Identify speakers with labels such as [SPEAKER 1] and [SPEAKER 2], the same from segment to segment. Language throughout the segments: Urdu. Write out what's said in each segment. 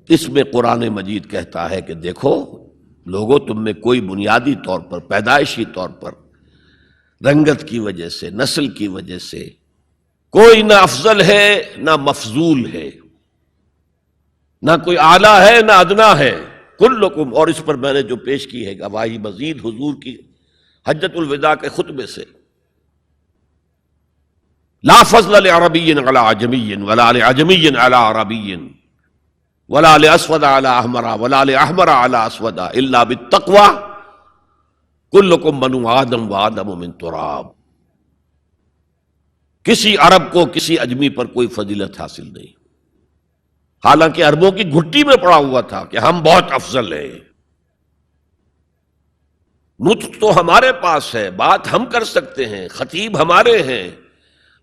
[SPEAKER 1] اس میں قرآن مجید کہتا ہے کہ دیکھو لوگوں، تم میں کوئی بنیادی طور پر، پیدائشی طور پر، رنگت کی وجہ سے، نسل کی وجہ سے کوئی نہ افضل ہے نہ مفضول ہے، نہ کوئی اعلیٰ ہے نہ ادنا ہے، کلکم، اور اس پر میں نے جو پیش کی ہے گواہی مزید حضور کی حجۃ الوداع کے خطبے سے، لا فضل لعربی علی عجمی ولا لعجمی علی عربی ولا لاسود علی احمر ولا لاحمر علی اسود الا بالتقوی کلکم بنو آدم وآدم من تراب۔ کسی عرب کو کسی اجمی پر کوئی فضیلت حاصل نہیں، حالانکہ عربوں کی گھٹی میں پڑا ہوا تھا کہ ہم بہت افضل ہیں، نطق تو ہمارے پاس ہے، بات ہم کر سکتے ہیں، خطیب ہمارے ہیں،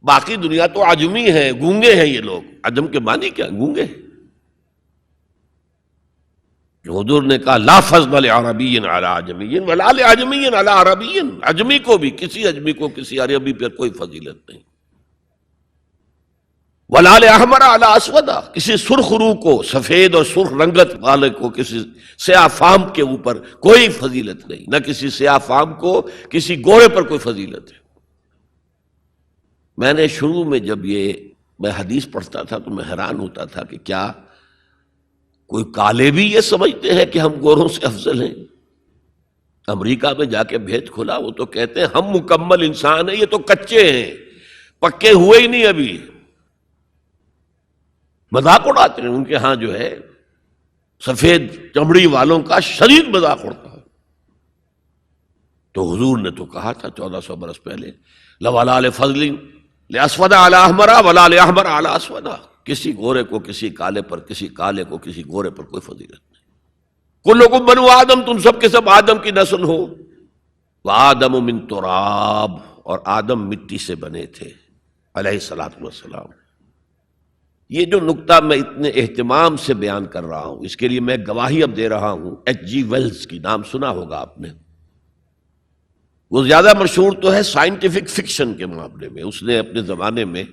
[SPEAKER 1] باقی دنیا تو عجمی ہے، گونگے ہیں یہ لوگ۔ عجم کے معنی کیا؟ گونگے ہیں۔ حضور نے کہا لا فضل لعربی علی عجمی ولا لعجمی علی عربی، عجمی کو بھی، کسی اجمی کو کسی عربی پر کوئی فضیلت نہیں، ولا لاحمر علی اسود، کسی سرخ روح کو، سفید اور سرخ رنگت والے کو کسی سیاہ فام کے اوپر کوئی فضیلت نہیں، نہ کسی سیاہ فام کو کسی گورے پر کوئی فضیلت ہے۔ میں نے شروع میں جب میں حدیث پڑھتا تھا تو میں حیران ہوتا تھا کہ کیا کوئی کالے بھی یہ سمجھتے ہیں کہ ہم گوروں سے افضل ہیں؟ امریکہ میں جا کے بھید کھلا، وہ تو کہتے ہیں ہم مکمل انسان ہیں، یہ تو کچے ہیں، پکے ہوئے ہی نہیں ابھی، مذاق اڑاتے ہیں۔ ان کے ہاں جو ہے سفید چمڑی والوں کا شدید مذاق اڑتا ہے۔ تو حضور نے تو کہا تھا 1400 برس پہلے لولا لفضل لاسود علی احمر ولا لاحمر علی اسود، کسی گورے کو کسی کالے پر، کسی کالے کو کسی گورے پر کوئی فضیلت نہیں۔ کلکم بنو آدم، تم سب کے سب آدم کی نسل ہو، وآدم من تراب، اور آدم مٹی سے بنے تھے علیہ الصلوۃ والسلام۔ یہ جو نقطہ میں اتنے اہتمام سے بیان کر رہا ہوں، اس کے لیے میں گواہی اب دے رہا ہوں ایچ جی ویلز کی، نام سنا ہوگا آپ نے۔ وہ زیادہ مشہور تو ہے سائنٹیفک فکشن کے معاملے میں، اس نے اپنے زمانے میں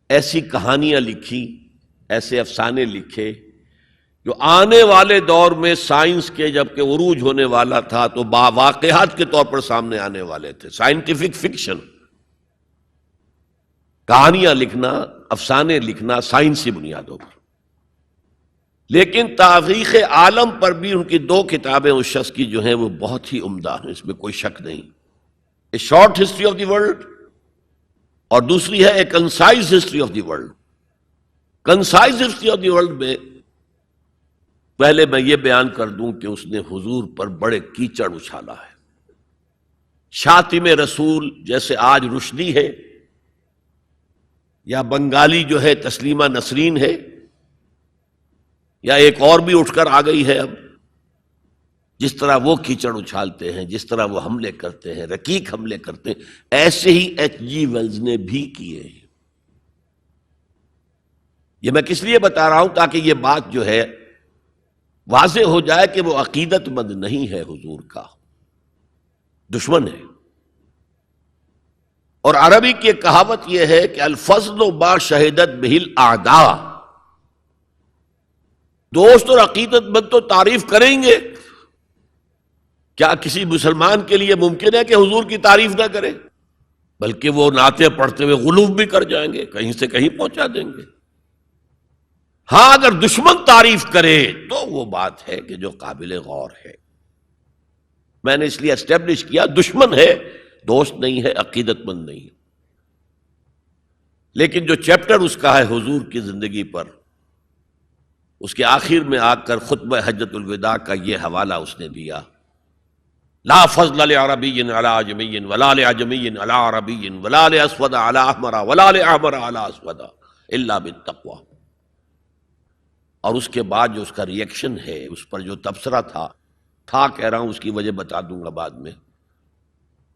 [SPEAKER 1] ایسی کہانیاں لکھی، ایسے افسانے لکھے جو آنے والے دور میں سائنس کے جبکہ عروج ہونے والا تھا تو واقعات کے طور پر سامنے آنے والے تھے۔ سائنٹیفک فکشن، کہانیاں لکھنا، افسانے لکھنا سائنسی بنیادوں پر۔ لیکن تاریخ عالم پر بھی ان کی 2 کتابیں اس شخص کی جو ہیں وہ بہت ہی عمدہ ہیں، اس میں کوئی شک نہیں۔ A short history of the world, اور دوسری ہے a concise history of the world. Concise history of the world میں پہلے میں یہ بیان کر دوں کہ اس نے حضور پر بڑے کیچڑ اچھالا ہے۔ شاطم رسول جیسے آج رشدی ہے، یا بنگالی جو ہے تسلیمہ نسرین ہے، یا ایک اور بھی اٹھ کر آ گئی ہے اب، جس طرح وہ کیچڑ اچھالتے ہیں، جس طرح وہ حملے کرتے ہیں، رقیق حملے کرتے ہیں، ایسے ہی ایچ جی ویلز نے بھی کیے ہیں۔ یہ میں کس لیے بتا رہا ہوں؟ تاکہ یہ بات جو ہے واضح ہو جائے کہ وہ عقیدت مند نہیں ہے، حضور کا دشمن ہے۔ اور عربی کی ایک کہاوت یہ ہے کہ الفضل ما شہدت بہ الاعداء، دوست اور عقیدت مند تو تعریف کریں گے، کیا کسی مسلمان کے لیے ممکن ہے کہ حضور کی تعریف نہ کرے؟ بلکہ وہ نعتیں پڑھتے ہوئے غلوف بھی کر جائیں گے، کہیں سے کہیں پہنچا دیں گے۔ ہاں اگر دشمن تعریف کرے تو وہ بات ہے کہ جو قابل غور ہے۔ میں نے اس لیے اسٹیبلش کیا دشمن ہے، دوست نہیں ہے، عقیدت مند نہیں ہے۔ لیکن جو چیپٹر اس کا ہے حضور کی زندگی پر، اس کے آخر میں آ کر خطبہ حجۃ الوداع کا یہ حوالہ اس نے دیا، لا فضل لعربی علی عجمی ولا لعجمی علی عربی ولا لاسود علی احمر ولا لاحمر علی اسود الا بالتقوی۔ اور اس کے بعد جو اس کا ری ایکشن ہے، اس پر جو تبصرہ تھا کہہ رہا ہوں، اس کی وجہ بتا دوں گا بعد میں۔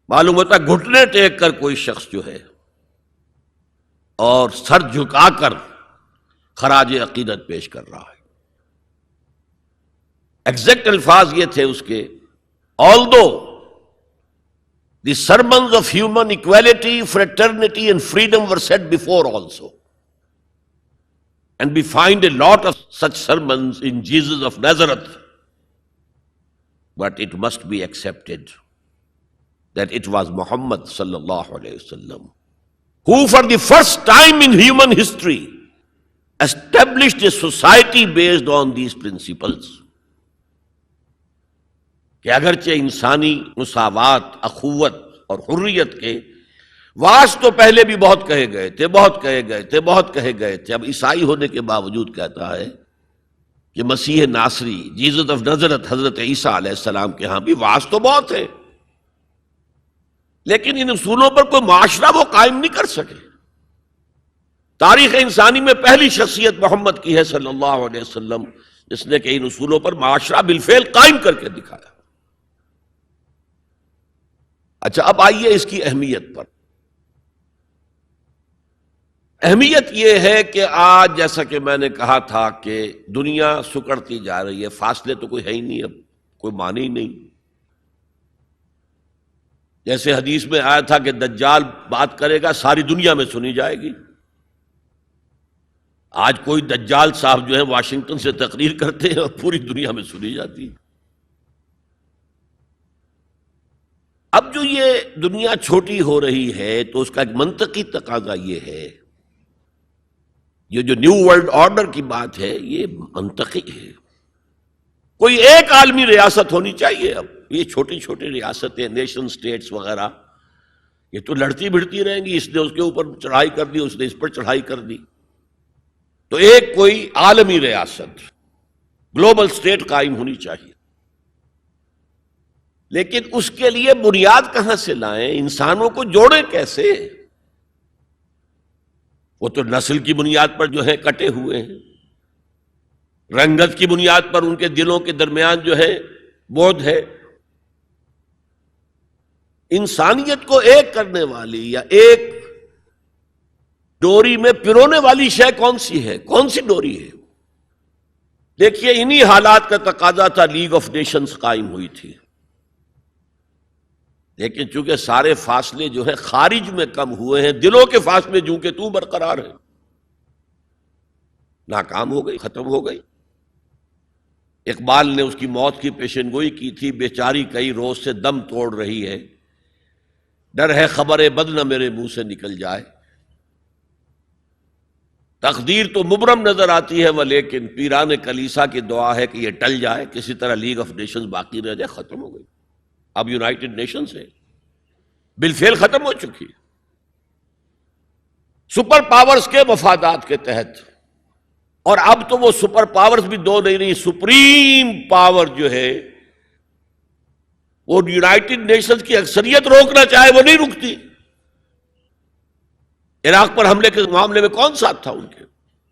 [SPEAKER 1] معلوم ہوتا ہے گھٹنے ٹیک کر کوئی شخص جو ہے اور سر جھکا کر خراج عقیدت پیش کر رہا ہے۔ ایگزیکٹ الفاظ یہ تھے اس کے، although the sermons of human equality, fraternity and freedom were said before also. And we find a lot of such sermons in Jesus of Nazareth. But it must be accepted that it was Muhammad sallallahu alayhi wasallam who for the first time in human history established a society based on these principles. کہ اگرچہ انسانی مساوات، اخوت اور حریت کے واس تو پہلے بھی بہت کہے گئے تھے، بہت کہے گئے تھے، اب عیسائی ہونے کے باوجود کہتا ہے کہ مسیح ناصری، جیزس آف نظرت، حضرت عیسیٰ علیہ السلام کے ہاں بھی واس تو بہت ہے، لیکن ان اصولوں پر کوئی معاشرہ وہ قائم نہیں کر سکے۔ تاریخ انسانی میں پہلی شخصیت محمد کی ہے صلی اللہ علیہ وسلم، جس نے کہ ان اصولوں پر معاشرہ بالفعل قائم کر کے دکھایا۔ اچھا، اب آئیے اس کی اہمیت پر۔ اہمیت یہ ہے کہ آج جیسا کہ میں نے کہا تھا کہ دنیا سکڑتی جا رہی ہے، فاصلے تو کوئی ہے ہی نہیں، اب کوئی معنی ہی نہیں۔ جیسے حدیث میں آیا تھا کہ دجال بات کرے گا، ساری دنیا میں سنی جائے گی۔ آج کوئی دجال صاحب جو ہے واشنگٹن سے تقریر کرتے ہیں اور پوری دنیا میں سنی جاتی ہے۔ اب جو یہ دنیا چھوٹی ہو رہی ہے تو اس کا ایک منطقی تقاضا یہ ہے، یہ جو نیو ورلڈ آرڈر کی بات ہے یہ منطقی ہے۔ کوئی ایک عالمی ریاست ہونی چاہیے۔ اب یہ چھوٹی چھوٹی ریاستیں، نیشن سٹیٹس وغیرہ، یہ تو لڑتی بھڑتی رہیں گی، اس نے اس کے اوپر چڑھائی کر دی، اس نے اس پر چڑھائی کر دی۔ تو ایک کوئی عالمی ریاست، گلوبل سٹیٹ قائم ہونی چاہیے، لیکن اس کے لیے بنیاد کہاں سے لائیں؟ انسانوں کو جوڑیں کیسے؟ وہ تو نسل کی بنیاد پر جو ہے کٹے ہوئے ہیں، رنگت کی بنیاد پر ان کے دلوں کے درمیان جو ہے بودھ ہے۔ انسانیت کو ایک کرنے والی یا ایک ڈوری میں پرونے والی شے کون سی ہے؟ کون سی ڈوری ہے؟ دیکھیے، انہی حالات کا تقاضا تھا، لیگ آف نیشنز قائم ہوئی تھی، لیکن چونکہ سارے فاصلے جو ہے خارج میں کم ہوئے ہیں، دلوں کے فاصلے جو کہ تو برقرار ہیں، ناکام ہو گئی، ختم ہو گئی۔ اقبال نے اس کی موت کی پیشن گوئی کی تھی، بیچاری کئی روز سے دم توڑ رہی ہے، ڈر ہے خبر بد نہ میرے منہ سے نکل جائے۔ تقدیر تو مبرم نظر آتی ہے وہ، لیکن پیران کلیسا کی دعا ہے کہ یہ ٹل جائے، کسی طرح لیگ آف نیشنز باقی رہ جائے۔ ختم ہو گئی، اب یونائٹڈ نیشنز ہے، بالفعل ختم ہو چکی، سپر پاورز کے مفادات کے تحت۔ اور اب تو وہ سپر پاورز بھی دو نہیں رہی، سپریم پاور جو ہے وہ یونائٹڈ نیشنز کی اکثریت روکنا چاہے وہ نہیں رکتی۔ عراق پر حملے کے معاملے میں کون ساتھ تھا ان کے؟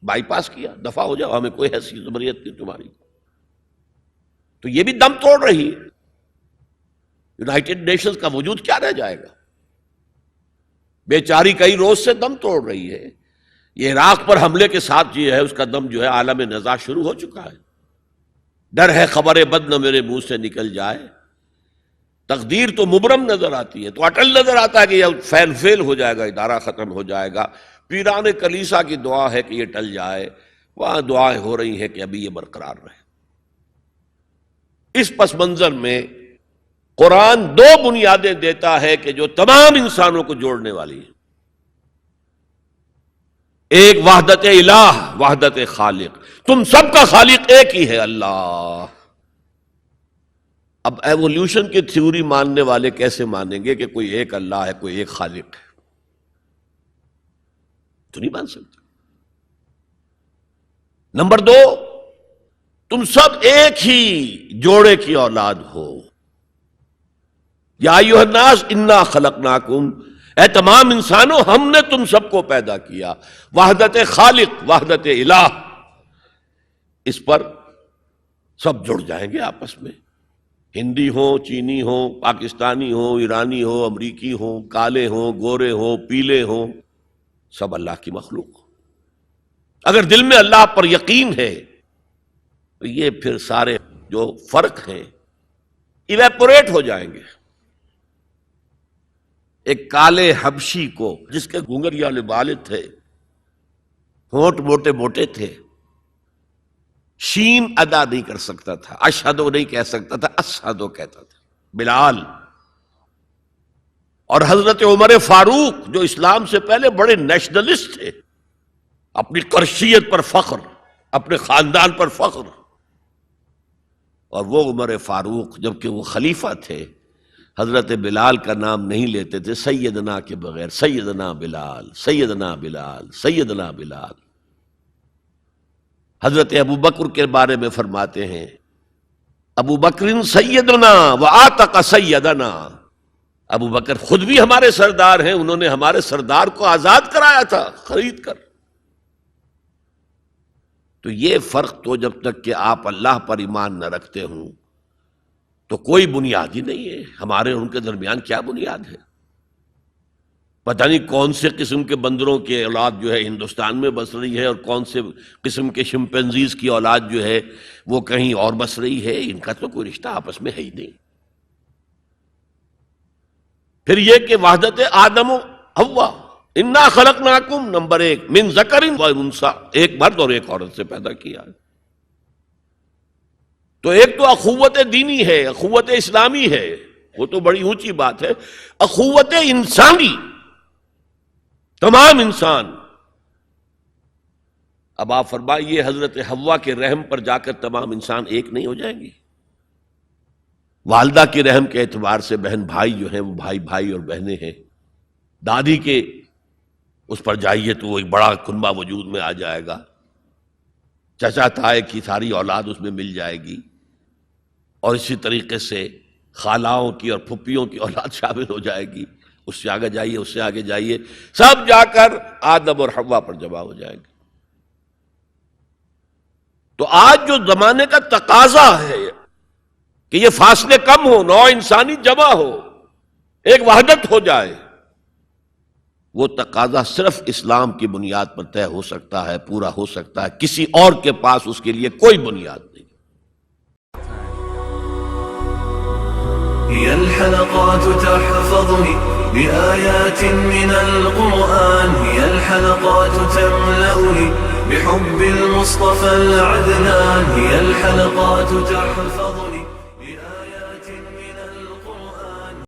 [SPEAKER 1] بائی پاس کیا، دفع ہو جاؤ، ہمیں کوئی حیثیت زبریت نہیں تمہاری۔ تو یہ بھی دم توڑ رہی ہے، یونائٹڈ نیشنز کا وجود کیا رہ جائے گا؟ بیچاری کئی روز سے دم توڑ رہی ہے۔ یہ عراق پر حملے کے ساتھ جو ہے اس کا دم جو ہے عالم نزاع شروع ہو چکا ہے۔ ڈر ہے خبر بد نہ میرے منہ سے نکل جائے، تقدیر تو مبرم نظر آتی ہے، تو اٹل نظر آتا ہے کہ یہ فیل ہو جائے گا، ادارہ ختم ہو جائے گا۔ پیران کلیسا کی دعا ہے کہ یہ ٹل جائے، وہاں دعائیں ہو رہی ہیں کہ ابھی یہ برقرار رہے۔ اس پس منظر میں قرآن دو بنیادیں دیتا ہے کہ جو تمام انسانوں کو جوڑنے والی ہیں۔ ایک وحدت الہ، وحدت خالق، تم سب کا خالق ایک ہی ہے، اللہ۔ اب ایوولوشن کی تھیوری ماننے والے کیسے مانیں گے کہ کوئی ایک اللہ ہے، کوئی ایک خالق ہے؟ تو نہیں مان سکتے۔ نمبر دو، تم سب ایک ہی جوڑے کی اولاد ہو۔ یا ایھا الناس انا خلقناکم، اے تمام انسانوں ہم نے تم سب کو پیدا کیا۔ وحدت خالق، وحدت الہ، اس پر سب جڑ جائیں گے آپس میں، ہندی ہوں، چینی ہوں، پاکستانی ہوں، ایرانی ہوں، امریکی ہوں، کالے ہوں، گورے ہوں، پیلے ہوں، سب اللہ کی مخلوق۔ اگر دل میں اللہ پر یقین ہے تو یہ پھر سارے جو فرق ہیں ایویپوریٹ ہو جائیں گے۔ ایک کالے حبشی کو جس کے گھنگریالے بالے تھے، ہونٹ موٹے موٹے تھے، شین ادا نہیں کر سکتا تھا، اشہدو نہیں کہہ سکتا تھا، اشہدو کہتا تھا بلال۔ اور حضرت عمر فاروق جو اسلام سے پہلے بڑے نیشنلسٹ تھے، اپنی قرشیت پر فخر، اپنے خاندان پر فخر، اور وہ عمر فاروق جبکہ وہ خلیفہ تھے حضرت بلال کا نام نہیں لیتے تھے سیدنا کے بغیر، سیدنا بلال، سیدنا بلال، سیدنا بلال۔ حضرت ابو بکر کے بارے میں فرماتے ہیں ابو بکر سیدنا وآتق سیدنا، ابو بکر خود بھی ہمارے سردار ہیں، انہوں نے ہمارے سردار کو آزاد کرایا تھا خرید کر۔ تو یہ فرق تو جب تک کہ آپ اللہ پر ایمان نہ رکھتے ہوں تو کوئی بنیاد ہی نہیں ہے۔ ہمارے ان کے درمیان کیا بنیاد ہے؟ پتہ نہیں کون سے قسم کے بندروں کی اولاد جو ہے ہندوستان میں بس رہی ہے، اور کون سے قسم کے شمپینزیز کی اولاد جو ہے وہ کہیں اور بس رہی ہے، ان کا تو کوئی رشتہ آپس میں ہے ہی نہیں۔ پھر یہ کہ وحدت آدم و حوا، انا خلقناکم، نمبر 1 من ذکر و انثی، ایک مرد اور ایک عورت سے پیدا کیا۔ تو ایک تو اخوت دینی ہے، اخوت اسلامی ہے، وہ تو بڑی اونچی بات ہے۔ اخوت انسانی، تمام انسان۔ اب آپ فرمائیے حضرت حوا کے رحم پر جا کر تمام انسان ایک نہیں ہو جائیں گے؟ والدہ کے رحم کے اعتبار سے بہن بھائی جو ہیں وہ بھائی بھائی اور بہنیں ہیں، دادی کے اس پر جائیے تو وہ ایک بڑا کنبہ وجود میں آ جائے گا، چچا تائے کی ساری اولاد اس میں مل جائے گی، اور اسی طریقے سے خالاؤں کی اور پھپھیوں کی اولاد شامل ہو جائے گی، اس سے آگے جائیے، اس سے آگے جائیے، سب جا کر آدم اور حوا پر جمع ہو جائے گی۔ تو آج جو زمانے کا تقاضا ہے کہ یہ فاصلے کم ہو، نوع انسانی جمع ہو، ایک وحدت ہو جائے، وہ تقاضا صرف اسلام کی بنیاد پر طے ہو سکتا ہے، پورا ہو سکتا ہے، کسی اور کے پاس اس کے لیے کوئی بنیاد نہیں۔
[SPEAKER 2] هي الحلقات تحفظني بآيات من القرآن، هي الحلقات تملأني بحب المصطفى العدنان، هي الحلقات تحفظني